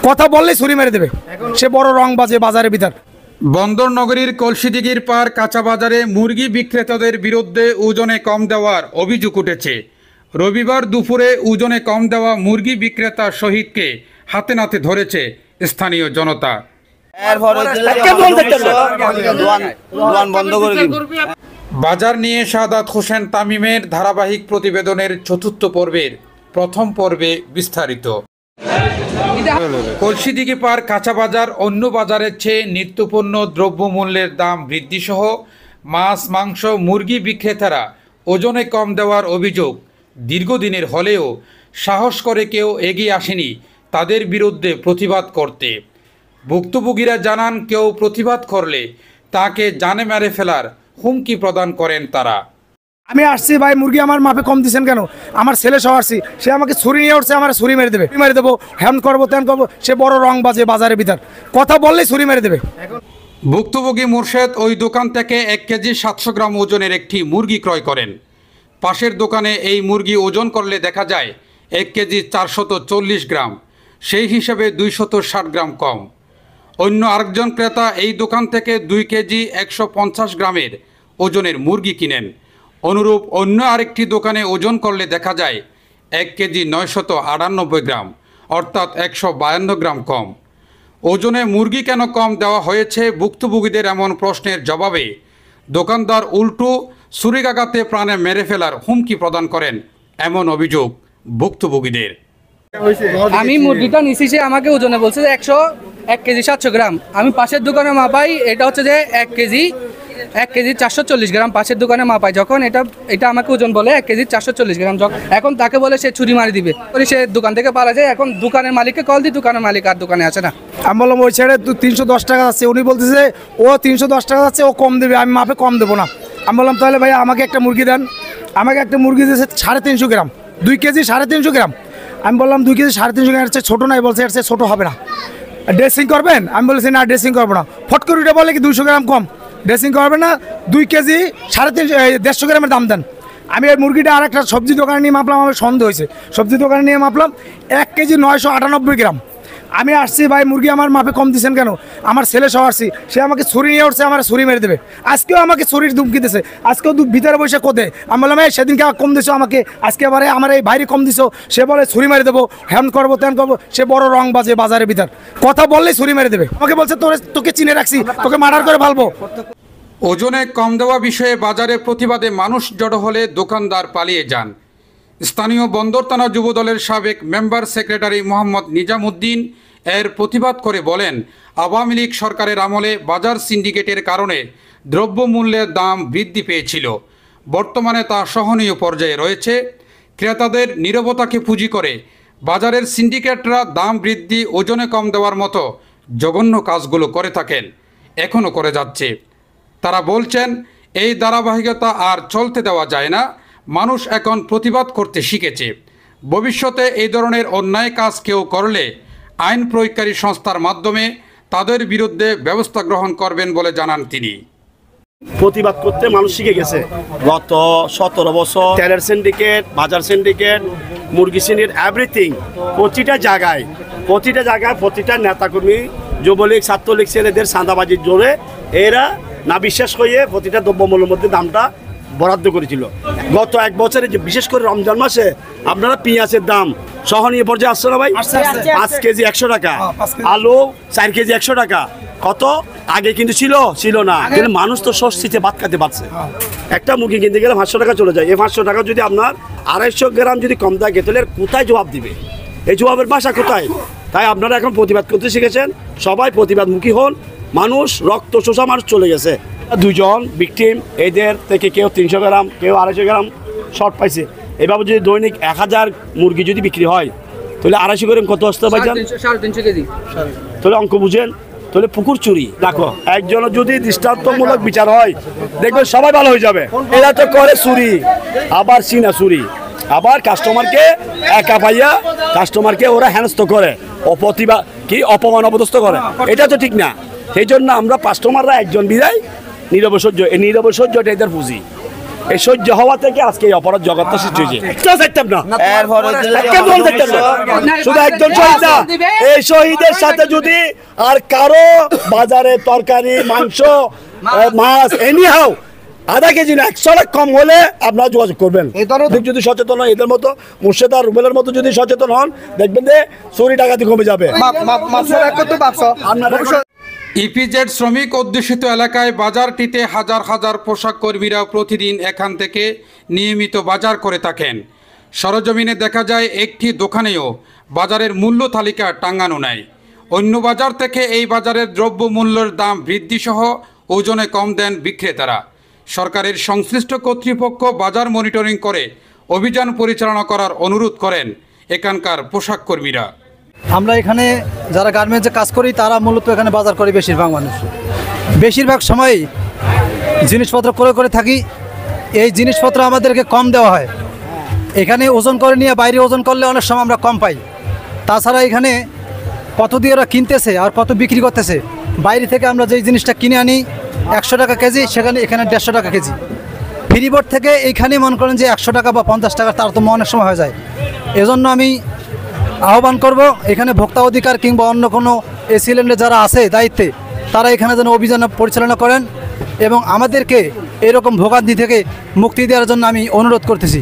কথা বললেই ছুরি মেরে দেবে। সে বড় রং বাজে বাজারের ভিতর। বন্দর নগরীর কলসিদিঘির পার কাঁচা বাজারে মুরগি বিক্রেতাদের বিরুদ্ধে ওজনে কম দেওয়ার অভিযোগ উঠেছে। রবিবার দুপুরে ওজনে কম দেওয়া মুরগি বিক্রেতা শহীদকে হাতে নাতে ধরেছে স্থানীয় জনতা। বাজার নিয়ে শাহাদাত হোসেন তামিমের ধারাবাহিক প্রতিবেদনের চতুর্থ পর্বের প্রথম পর্বে বিস্তারিত। কলসিদিঘি পার কাঁচা বাজার অন্য বাজারের চেয়ে নিত্যপণ্য দ্রব্যমূল্যের দাম বৃদ্ধিসহ মাছ মাংস মুরগি বিক্রেতারা ওজনে কম দেওয়ার অভিযোগ দীর্ঘদিনের হলেও সাহস করে কেউ এগিয়ে আসেনি তাদের বিরুদ্ধে প্রতিবাদ করতে। ভুক্তভোগীরা জানান কেউ প্রতিবাদ করলে তাকে জানে মেরে ফেলার হুমকি প্রদান করেন তারা। আমি আসছি ভাই, মুরগি আমার মাপে কম দিচ্ছেন কেন? আমার ছেলে সহ আসছি, সে আমাকে ছুরি নিয়ে উঠছে, আমার ছুরি মেরে দেবে, মেরে দেবো, হ্যান করবো ত্যান করবো। সে বড় রং বাজে বাজারের ভিতর, কথা বললেই ছুরি মেরে দেবে। ভুক্তভোগী মুর্শেদ ওই দোকান থেকে 1 কেজি 700 গ্রাম ওজনের একটি মুরগি ক্রয় করেন। পাশের দোকানে এই মুরগি ওজন করলে দেখা যায় 1 কেজি 440 গ্রাম, সেই হিসাবে 260 গ্রাম কম। অন্য আরেকজন ক্রেতা এই দোকান থেকে 2 কেজি 150 গ্রামের ওজনের মুরগি কিনেন। অনুরূপ অন্য আরেকটি দোকানে ওজন করলে দেখা যায় 1 কেজি 998 গ্রাম, অর্থাৎ 152 গ্রাম কম। ওজনে মুরগি কেন কম দেওয়া হয়েছে? ভুক্তভোগীদের এমন প্রশ্নের জবাবে দোকানদার উল্টো ছুরিকাঘাতে প্রাণে মেরে ফেলার হুমকি প্রদান করেন এমন অভিযোগ ভুক্তভোগীদের। আমি মুরগিটা নিছি, সে আমাকে ওজনে বলছে যে 1 কেজি 700 গ্রাম। আমি পাশের দোকানে মাপাই, এটা হচ্ছে যে 1 কেজি 440 গ্রাম পাশের দোকানে মাপাই। যখন এটা আমাকে ওজন বলে 1 কেজি 440 গ্রাম, এখন তাকে বলে সে ছুরি মারি দিবে, সে দোকান থেকে পালা যায়। এখন দোকানের মালিককে কল দিই, দোকানের মালিক আর দোকানে আসে না। আমি বললাম ওই ছেড়ে 310 টাকা যাচ্ছে, উনি বলতেছে ও 310 টাকা যাচ্ছে, ও কম দেবে, আমি মাপে কম দেবো না। আমি বললাম তাহলে ভাই আমাকে একটা মুরগি দেন। আমাকে একটা মুরগি দিয়েছে 350 গ্রাম, 2 কেজি 350 গ্রাম। আমি বললাম 2 কেজি 350 গ্রাম, এর চেয়ে ছোটো নাই। বলছে এর চেয়ে ছোটো হবে না, ড্রেসিং করবেন? আমি বলেছি না, ড্রেসিং করবো না। ফট করে উঠে বলে কি 200 গ্রাম কম, ড্রেসিং করবে না, 2 কেজি 150 গ্রামের দাম দেন। আমি এই মুরগিটা আর একটা সবজি দোকানে নিয়ে মাপলাম, আমার সন্দেহ হয়েছে, সবজি দোকানে নিয়ে মাপলাম 1 কেজি 998 গ্রাম। আমি আসছি ভাই, মুরগি আমার মাপে কম দিচ্ছেন কেন? আমার ছেলে সহ আসছি, সে আমাকে ছুরি নিয়ে উঠছে, আমার ছুরি মেরে দেবে। আজকেও আমাকে ছুরির ধুমকি দিছে, আজকেও ভিতরে বসে কোদে। আমি বললাম এই সেদিনকে কম দিছো আমাকে, আজকে এবারে আমার এই বাইরে কম দিছো। সে বলে ছুরি মেরে দেবো, হ্যান করবো ত্যান করবো। সে বড় রং বাজে বাজারের ভিতর, কথা বললেই ছুরি মেরে দেবে। আমাকে বলছে তোকে চিনে রাখছি, তোকে মার্ডার করে ফেলবো। ওজনে কম দেওয়া বিষয়ে বাজারে প্রতিবাদে মানুষ জড়ো হলে দোকানদার পালিয়ে যান। স্থানীয় বন্দর থানা যুবদলের সাবেক মেম্বার সেক্রেটারি মোহাম্মদ নিজামুদ্দিন এর প্রতিবাদ করে বলেন, আওয়ামী লীগ সরকারের আমলে বাজার সিন্ডিকেটের কারণে দ্রব্যমূল্যের দাম বৃদ্ধি পেয়েছিল, বর্তমানে তা সহনীয় পর্যায়ে রয়েছে। ক্রেতাদের নীরবতাকে পুঁজি করে বাজারের সিন্ডিকেটরা দাম বৃদ্ধি, ওজনে কম দেওয়ার মতো জঘন্য কাজগুলো করে থাকেন, এখনও করে যাচ্ছে। তারা বলছেন এই ধারাবাহিকতা আর চলতে দেওয়া যায় না। মানুষ এখন প্রতিবাদ করতে শিখেছে। ভবিষ্যতে এই ধরনের অন্যায় কাজ কেউ করলে আইন প্রয়োগকারী সংস্থার মাধ্যমে তাদের বিরুদ্ধে ব্যবস্থা গ্রহণ করবেন বলে জানান তিনি। প্রতিবাদ করতে মানুষ শিখে গেছে। গত 17 বছর তেলের সিন্ডিকেট, বাজার সিন্ডিকেট, মুরগি সিন্ডিকেট, এভরিথিং প্রতিটা জায়গায় প্রতিটা নেতাকর্মী, যুবলীগ ছাত্রলীগ ছেলেদের চাঁদাবাজির জোরে এরা না বিশ্বাস হয়ে প্রতিটা দ্রব্যমূল্যের মধ্যে দামটা বরাদ্দ করেছিল। গত 1 বছরে যে বিশেষ করে রমজান মাসে আপনারা পেঁয়াজের দাম সহনীয় পর্যায়ে আসছে না ভাই? 5 কেজি 100 টাকা, আলু 4 কেজি 100 টাকা। কত আগে কিন্তু ছিল না, কিন্তু মানুষ তো স্বস্তিতে ভাত খেতে পারছে। একটা মুরগি কিনতে গেলে 500 টাকা চলে যায়। এই 500 টাকা যদি আপনার 250 গ্রাম যদি কম থাকে, তাহলে কোথায় জবাব দিবে? এই জবাবের ভাষা কোথায়? তাই আপনারা এখন প্রতিবাদ করতে শিখেছেন, সবাই প্রতিবাদমুখী হন। মানুষ রক্ত শোষা মানুষ চলে গেছে। 2 জন ভিকটিম, এদের থেকে কেউ 300 গ্রাম, কেউ 250 গ্রাম শর্ট পাইছে। এভাবে যদি দৈনিক 1000 মুরগি যদি বিক্রি হয়, তাহলে 250 গ্রাম কত আসতে পারছেন? 350 কেজি। তাহলে অঙ্ক বুঝেন, তাহলে পুকুর চুরি। দেখো একজনের যদি দৃষ্টান্তমূলক বিচার হয়, দেখবেন সবাই ভালো হয়ে যাবে। এরা তো করে চুরি, আবার চিনা চুরি, আবার কাস্টমারকে একা পাইয়া কাস্টমারকে ওরা হেনস্থ করে, অপমান অপদস্থ করে। এটা তো ঠিক না। সেই জন্য আমরা কাস্টমাররা একজন বিদায় নীরব সহ্য, এই নীরব সহ্যটা এদের পুঁজি। এই সহ্য হওয়া থেকে আজকে এই অপরাধ জগৎটা সৃষ্টি হয়েছে। কেউ চাইতাম না, কেউ চাইতাম না। শুধু একজন শহীদ না, এই শহীদের সাথে যদি আর কারো বাজারে তরকারি, মাংস, মাছ এনি হাও আধা কেজি না 100 লাখ কম হলে আপনারা যোগাযোগ করবেন। যদি সচেতন হয়, এদের মতো মুর্শেদ আর রুবেলের মতো যদি সচেতন হন, দেখবেন যে চুরি ডাকাতি কমে যাবে। ইপিজেড শ্রমিক অধ্যুষিত এলাকায় বাজারটিতে হাজার হাজার পোশাক কর্মীরা প্রতিদিন এখান থেকে নিয়মিত বাজার করে থাকেন। সরজমিনে দেখা যায় একটি দোকানেও বাজারের মূল্য তালিকা টাঙানো নাই। অন্য বাজার থেকে এই বাজারের দ্রব্যমূল্যের দাম বৃদ্ধিসহ ওজনে কম দেন বিক্রেতারা। সরকারের সংশ্লিষ্ট কর্তৃপক্ষ বাজার মনিটরিং করে অভিযান পরিচালনা করার অনুরোধ করেন এখানকার পোশাক কর্মীরা। আমরা এখানে যারা গার্মেন্টসে কাজ করি তারা মূলত এখানে বাজার করি বেশিরভাগ মানুষ। বেশিরভাগ সময় জিনিসপত্র ক্রয় করে থাকি। এই জিনিসপত্র আমাদেরকে কম দেওয়া হয়। এখানে ওজন করে নিয়ে বাইরে ওজন করলে অনেক সময় আমরা কম পাই। তাছাড়া এখানে কত দিয়ে ওরা কিনতেছে আর কত বিক্রি করতেছে, বাইরে থেকে আমরা যেই জিনিসটা কিনে আনি 100 টাকা কেজি, সেখানে এখানে 150 টাকা কেজি। ফ্রিবোর্ড থেকে এইখানে মনে করেন যে 100 টাকা বা 50 টাকা তারতম্য অনেক সময় হয়ে যায়। এজন্য আমি আহ্বান করব এখানে ভোক্তা অধিকার কিংবা অন্য কোনো এসিল্যান্ডে যারা আছে দায়িত্বে, তারা এখানে যেন অভিযান পরিচালনা করেন এবং আমাদেরকে এরকম ভোগান্তি থেকে মুক্তি দেওয়ার জন্য আমি অনুরোধ করতেছি।